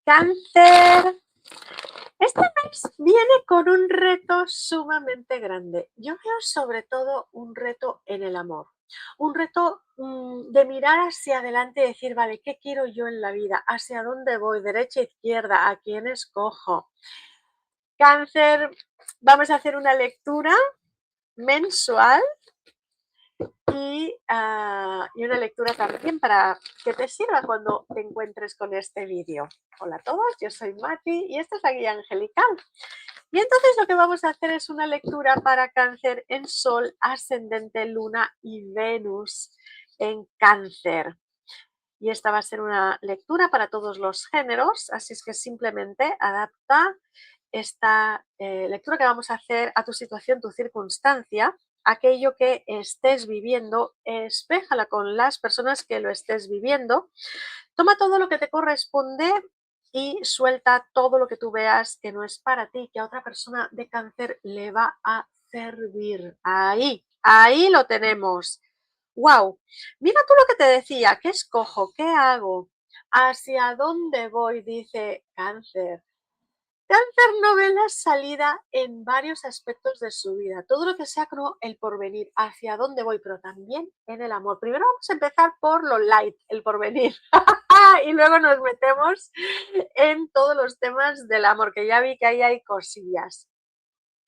Cáncer. Este mes viene con un reto sumamente grande. Yo veo sobre todo un reto en el amor, un reto de mirar hacia adelante y decir, vale, ¿qué quiero yo en la vida? ¿Hacia dónde voy? ¿Derecha, izquierda? ¿A quién escojo? Cáncer, vamos a hacer una lectura mensual y una lectura también para que te sirva cuando te encuentres con este vídeo. Hola a todos, yo soy Mati y esta es la guía angelical. Y entonces lo que vamos a hacer es una lectura para Cáncer en Sol, Ascendente, Luna y Venus en Cáncer. Y esta va a ser una lectura para todos los géneros, así es que simplemente adapta esta lectura que vamos a hacer a tu situación, tu circunstancia, aquello que estés viviendo, espéjala con las personas que lo estés viviendo, toma todo lo que te corresponde y suelta todo lo que tú veas que no es para ti, que a otra persona de Cáncer le va a servir. Ahí lo tenemos. ¡Wow! Mira tú lo que te decía, ¿qué escojo? ¿Qué hago? ¿Hacia dónde voy? Dice Cáncer. Cáncer no ve la salida en varios aspectos de su vida, todo lo que sea como el porvenir, hacia dónde voy, pero también en el amor. Primero vamos a empezar por lo light, el porvenir, y luego nos metemos en todos los temas del amor, que ya vi que ahí hay cosillas.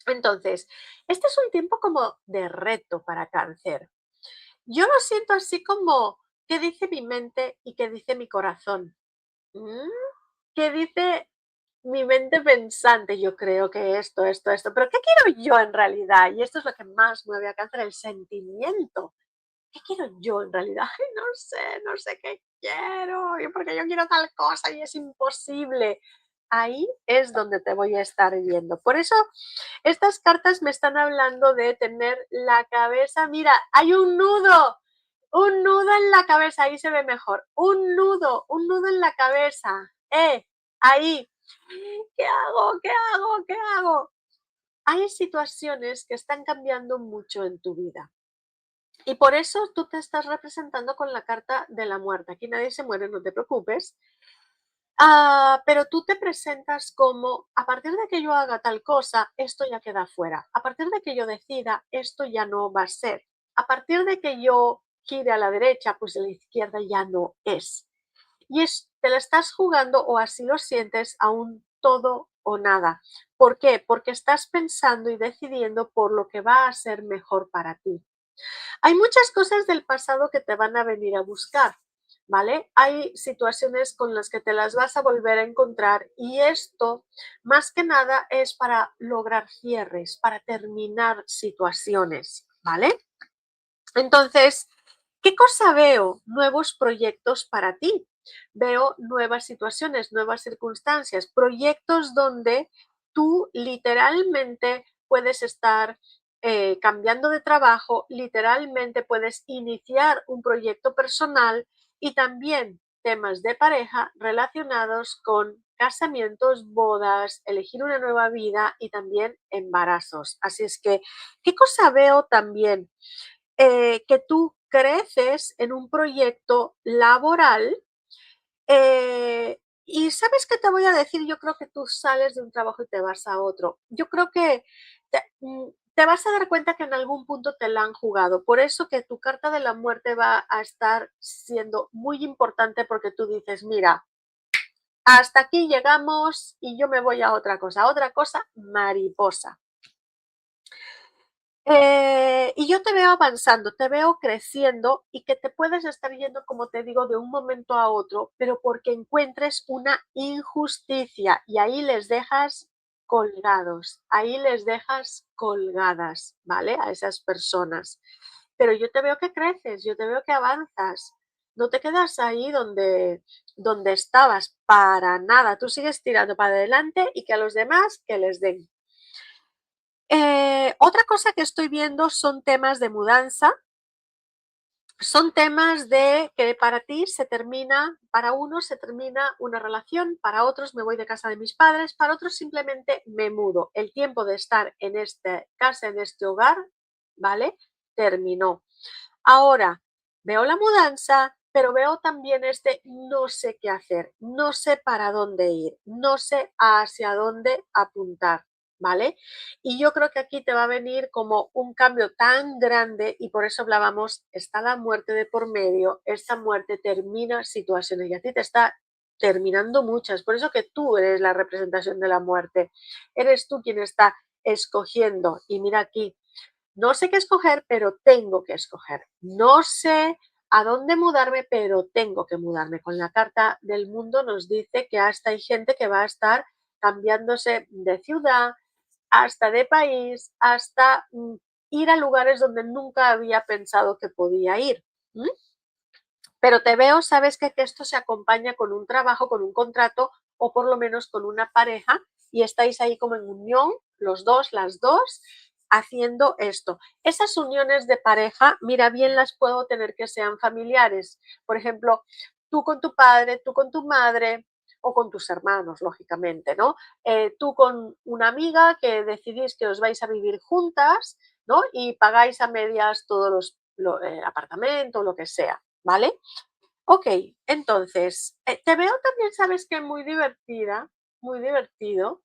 Entonces, este es un tiempo como de reto para Cáncer. Yo lo siento así como, ¿qué dice mi mente y qué dice mi corazón? ¿Mm? ¿Qué dice mi mente pensante? Yo creo que esto, pero ¿qué quiero yo en realidad? Y esto es lo que más mueve a Cáncer, el sentimiento. ¿Qué quiero yo en realidad? Ay, no sé qué quiero, y porque yo quiero tal cosa y es imposible. Ahí es donde te voy a estar viendo. Por eso estas cartas me están hablando de tener la cabeza, mira, hay un nudo en la cabeza, ahí se ve mejor, un nudo en la cabeza, ahí. ¿Qué hago? ¿Qué hago? ¿Qué hago? Hay situaciones que están cambiando mucho en tu vida. Y por eso tú te estás representando con la carta de la muerte. Aquí nadie se muere, no te preocupes. Pero tú te presentas como, a partir de que yo haga tal cosa, esto ya queda fuera. A partir de que yo decida, esto ya no va a ser. A partir de que yo gire a la derecha, pues a la izquierda ya no es. Te la estás jugando o así lo sientes a un todo o nada. ¿Por qué? Porque estás pensando y decidiendo por lo que va a ser mejor para ti. Hay muchas cosas del pasado que te van a venir a buscar, ¿vale? Hay situaciones con las que te las vas a volver a encontrar y esto, más que nada, es para lograr cierres, para terminar situaciones, ¿vale? Entonces, ¿qué cosa veo? Nuevos proyectos para ti. Veo nuevas situaciones, nuevas circunstancias, proyectos donde tú literalmente puedes estar cambiando de trabajo, literalmente puedes iniciar un proyecto personal y también temas de pareja relacionados con casamientos, bodas, elegir una nueva vida y también embarazos. Así es que, ¿qué cosa veo también? Que tú creces en un proyecto laboral y ¿sabes qué te voy a decir? Yo creo que tú sales de un trabajo y te vas a otro. Yo creo que te vas a dar cuenta que en algún punto te la han jugado. Por eso que tu carta de la muerte va a estar siendo muy importante porque tú dices, mira, hasta aquí llegamos y yo me voy a otra cosa mariposa. Y yo te veo avanzando, te veo creciendo y que te puedes estar yendo, como te digo, de un momento a otro, pero porque encuentres una injusticia y ahí les dejas colgados, ahí les dejas colgadas, ¿vale? A esas personas. Pero yo te veo que creces, yo te veo que avanzas, no te quedas ahí donde estabas para nada, tú sigues tirando para adelante y que a los demás que les den. Otra cosa que estoy viendo son temas de mudanza, son temas de que para ti se termina, para unos se termina una relación, para otros me voy de casa de mis padres, para otros simplemente me mudo. El tiempo de estar en esta casa, en este hogar, ¿vale? Terminó. Ahora, veo la mudanza, pero veo también no sé qué hacer, no sé para dónde ir, no sé hacia dónde apuntar, ¿vale? Y yo creo que aquí te va a venir como un cambio tan grande y por eso hablábamos, está la muerte de por medio, esta muerte termina situaciones y a ti te está terminando muchas, por eso que tú eres la representación de la muerte, eres tú quien está escogiendo y mira aquí, no sé qué escoger, pero tengo que escoger. No sé a dónde mudarme, pero tengo que mudarme. Con la carta del mundo nos dice que hasta hay gente que va a estar cambiándose de ciudad, hasta de país, hasta ir a lugares donde nunca había pensado que podía ir. ¿Mm? Pero te veo, sabes que esto se acompaña con un trabajo, con un contrato o por lo menos con una pareja y estáis ahí como en unión, los dos, las dos, haciendo esto. Esas uniones de pareja, mira, bien las puedo tener que sean familiares. Por ejemplo, tú con tu padre, tú con tu madre o con tus hermanos, lógicamente, ¿no? Tú con una amiga que decidís que os vais a vivir juntas, ¿no? Y pagáis a medias todos los apartamentos, lo que sea, ¿vale? Ok, entonces, te veo también, sabes que muy divertida, muy divertido,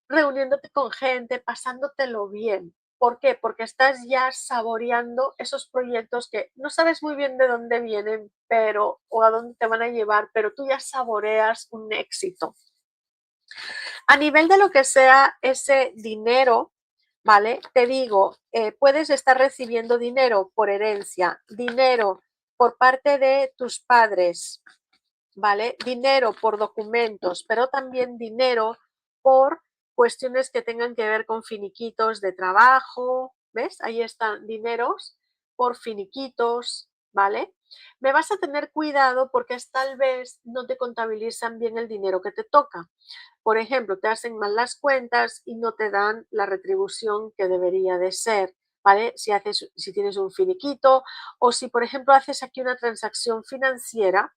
reuniéndote con gente, pasándotelo bien. ¿Por qué? Porque estás ya saboreando esos proyectos que no sabes muy bien de dónde vienen, pero o a dónde te van a llevar, pero tú ya saboreas un éxito. A nivel de lo que sea ese dinero, ¿vale? Te digo, puedes estar recibiendo dinero por herencia, dinero por parte de tus padres, ¿vale? Dinero por documentos, pero también dinero por cuestiones que tengan que ver con finiquitos de trabajo, ¿ves? Ahí están dineros por finiquitos, ¿vale? Me vas a tener cuidado porque es, tal vez no te contabilizan bien el dinero que te toca. Por ejemplo, te hacen mal las cuentas y no te dan la retribución que debería de ser, ¿vale? Si tienes un finiquito o si, por ejemplo, haces aquí una transacción financiera.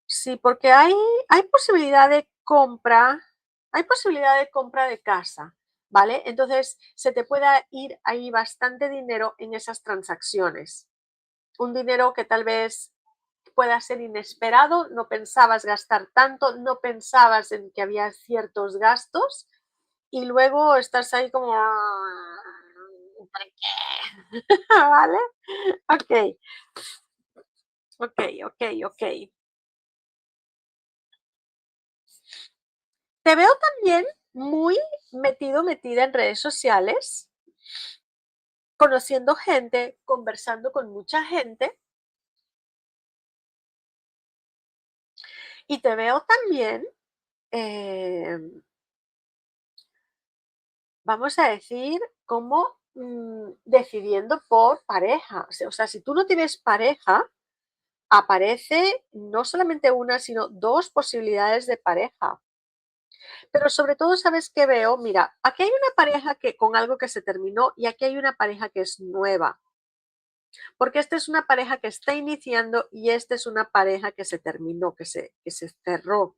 Sí, porque hay posibilidad de compra, hay posibilidad de compra de casa, ¿vale? Entonces, se te pueda ir ahí bastante dinero en esas transacciones. Un dinero que tal vez pueda ser inesperado, no pensabas gastar tanto, no pensabas en que había ciertos gastos y luego estás ahí como, ¿para qué? ¿Vale? Ok, ok, ok, ok. Te veo también muy metido, metida en redes sociales, conociendo gente, conversando con mucha gente y te veo también, em, vamos a decir, como decidiendo por pareja. O sea, si tú no tienes pareja, aparece no solamente una, sino dos posibilidades de pareja. Pero sobre todo, ¿sabes qué veo? Mira, aquí hay una pareja que con algo que se terminó y aquí hay una pareja que es nueva. Porque esta es una pareja que está iniciando y esta es una pareja que se terminó, que se cerró.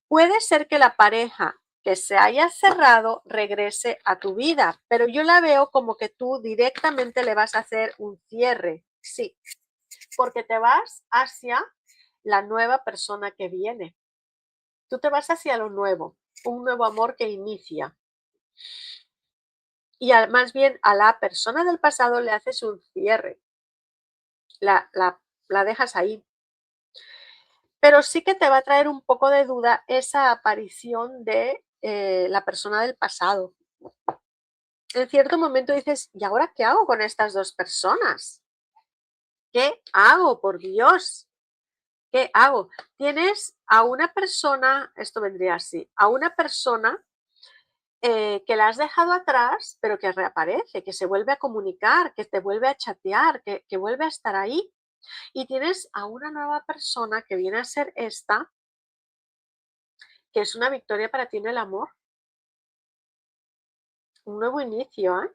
Puede ser que la pareja que se haya cerrado regrese a tu vida, pero yo la veo como que tú directamente le vas a hacer un cierre, sí, porque te vas hacia la nueva persona que viene. Tú te vas hacia lo nuevo, un nuevo amor que inicia. Y más bien a la persona del pasado le haces un cierre, la dejas ahí. Pero sí que te va a traer un poco de duda esa aparición de la persona del pasado. En cierto momento dices, ¿y ahora qué hago con estas dos personas? ¿Qué hago, por Dios? ¿Qué hago? Tienes a una persona, esto vendría así, a una persona que la has dejado atrás, pero que reaparece, que se vuelve a comunicar, que te vuelve a chatear, que vuelve a estar ahí. Y tienes a una nueva persona que viene a ser esta, que es una victoria para ti en el amor. Un nuevo inicio, ¿eh?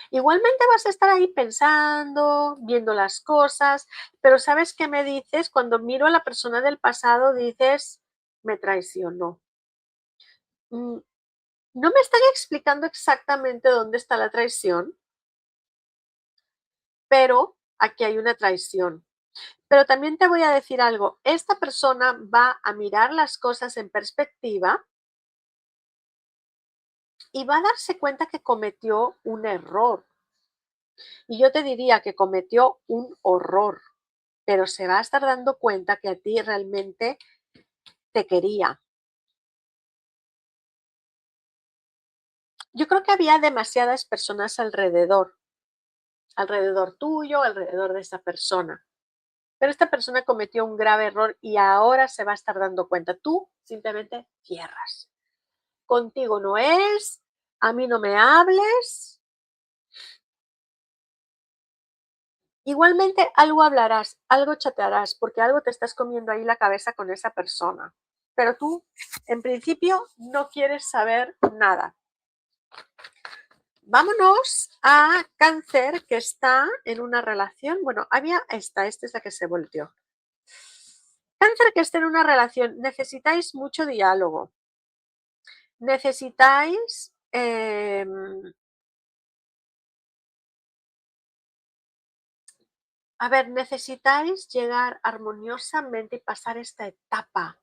Igualmente vas a estar ahí pensando, viendo las cosas, pero ¿sabes qué me dices? Cuando miro a la persona del pasado, dices, me traicionó. Mm, no me están explicando exactamente dónde está la traición, pero aquí hay una traición. Pero también te voy a decir algo, esta persona va a mirar las cosas en perspectiva y va a darse cuenta que cometió un error. Y yo te diría que cometió un horror, pero se va a estar dando cuenta que a ti realmente te quería. Yo creo que había demasiadas personas alrededor tuyo, alrededor de esta persona. Pero esta persona cometió un grave error y ahora se va a estar dando cuenta. Tú simplemente cierras. Contigo no es, a mí no me hables. Igualmente algo hablarás, algo chatearás, porque algo te estás comiendo ahí la cabeza con esa persona. Pero tú, en principio, no quieres saber nada. Vámonos a Cáncer, que está en una relación. Bueno, había esta es la que se volteó. Cáncer que esté en una relación, necesitáis mucho diálogo. Necesitáis necesitáis llegar armoniosamente y pasar esta etapa.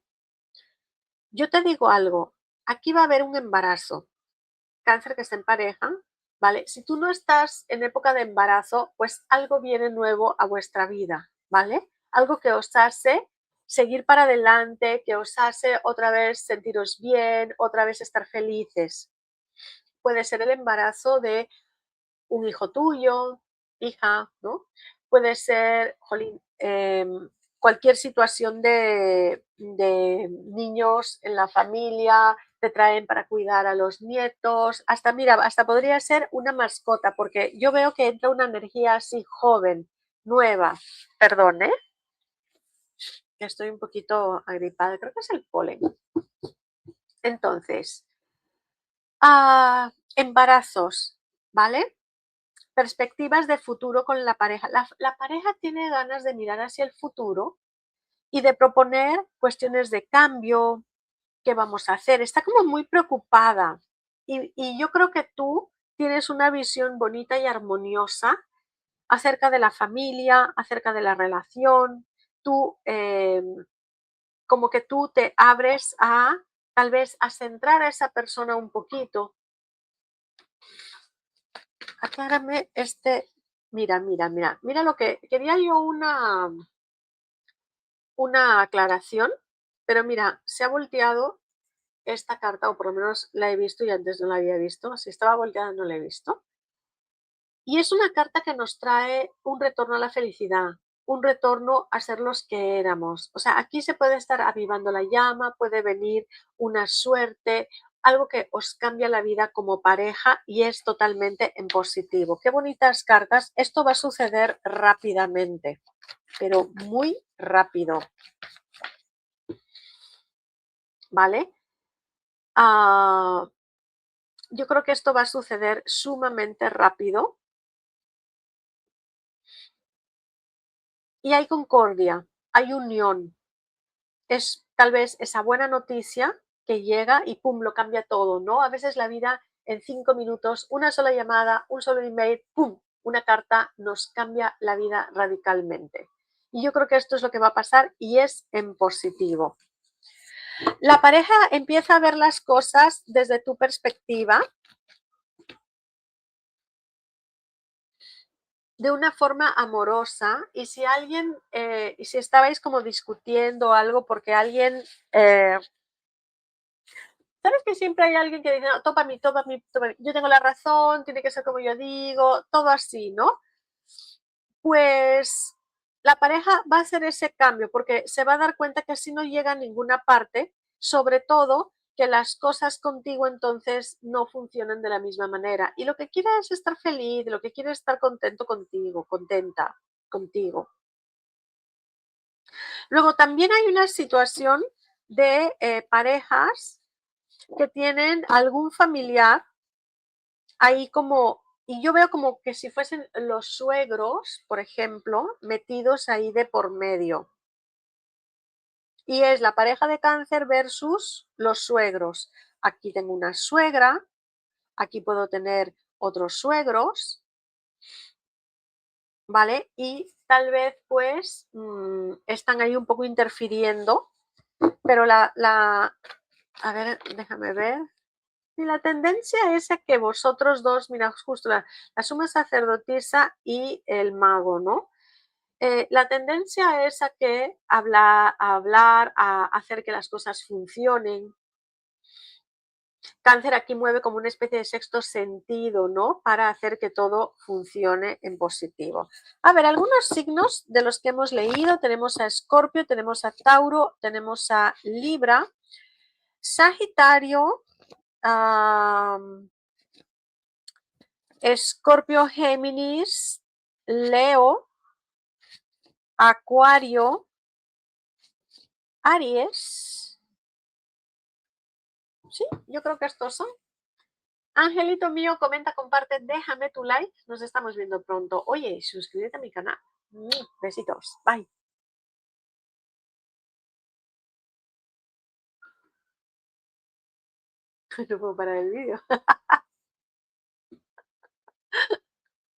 Yo te digo algo, aquí va a haber un embarazo. Cáncer que está en pareja, ¿vale? Si tú no estás en época de embarazo, pues algo viene nuevo a vuestra vida, ¿vale? Algo que os hace seguir para adelante, que os hace otra vez sentiros bien, otra vez estar felices. Puede ser el embarazo de un hijo tuyo, hija, ¿no? Puede ser, jolín, cualquier situación de niños en la familia, te traen para cuidar a los nietos, hasta, mira, hasta podría ser una mascota, porque yo veo que entra una energía así joven, nueva. Perdón, ¿eh? Que estoy un poquito agripada, creo que es el polen. Entonces, embarazos, ¿vale? Perspectivas de futuro con la pareja. La pareja tiene ganas de mirar hacia el futuro y de proponer cuestiones de cambio, qué vamos a hacer. Está como muy preocupada y yo creo que tú tienes una visión bonita y armoniosa acerca de la familia, acerca de la relación. Tú, como que tú te abres a tal vez a centrar a esa persona un poquito. Aclárame mira lo que quería yo una aclaración, pero mira, se ha volteado esta carta, o por lo menos la he visto y antes no la había visto. Si estaba volteada no la he visto. Y es una carta que nos trae un retorno a la felicidad, un retorno a ser los que éramos. O sea, aquí se puede estar avivando la llama, puede venir una suerte, algo que os cambia la vida como pareja y es totalmente en positivo. Qué bonitas cartas. Esto va a suceder rápidamente, pero muy rápido. ¿Vale? Yo creo que esto va a suceder sumamente rápido y hay concordia, hay unión. Es tal vez esa buena noticia que llega y pum, lo cambia todo, ¿no? A veces la vida en 5 minutos, una sola llamada, un solo email, pum, una carta nos cambia la vida radicalmente. Y yo creo que esto es lo que va a pasar y es en positivo. La pareja empieza a ver las cosas desde tu perspectiva de una forma amorosa y si alguien, y si estabais como discutiendo algo porque alguien, ¿sabes que siempre hay alguien que dice, no, topa mí, topa mí, topa mí, yo tengo la razón, tiene que ser como yo digo, todo así, ¿no? Pues la pareja va a hacer ese cambio porque se va a dar cuenta que así no llega a ninguna parte, sobre todo que las cosas contigo entonces no funcionan de la misma manera. Y lo que quiere es estar feliz, lo que quiere es estar contento contigo, contenta contigo. Luego también hay una situación de parejas que tienen algún familiar ahí como, y yo veo como que si fuesen los suegros, por ejemplo, metidos ahí de por medio. Y es la pareja de cáncer versus los suegros. Aquí tengo una suegra, aquí puedo tener otros suegros. ¿vale? Y tal vez pues están ahí un poco interfiriendo, pero a ver, déjame ver. Y la tendencia es a que vosotros dos, mira, justo la suma sacerdotisa y el mago, ¿no? La tendencia es a que hablar, a hacer que las cosas funcionen. Cáncer aquí mueve como una especie de sexto sentido, ¿no? Para hacer que todo funcione en positivo. A ver, algunos signos de los que hemos leído, tenemos a Escorpio, tenemos a Tauro, tenemos a Libra, Sagitario, Escorpio, Géminis, Leo, Acuario, Aries. Sí, yo creo que estos son. Angelito mío, comenta, comparte, déjame tu like. Nos estamos viendo pronto. Oye, suscríbete a mi canal. Besitos. Bye. No puedo parar el vídeo.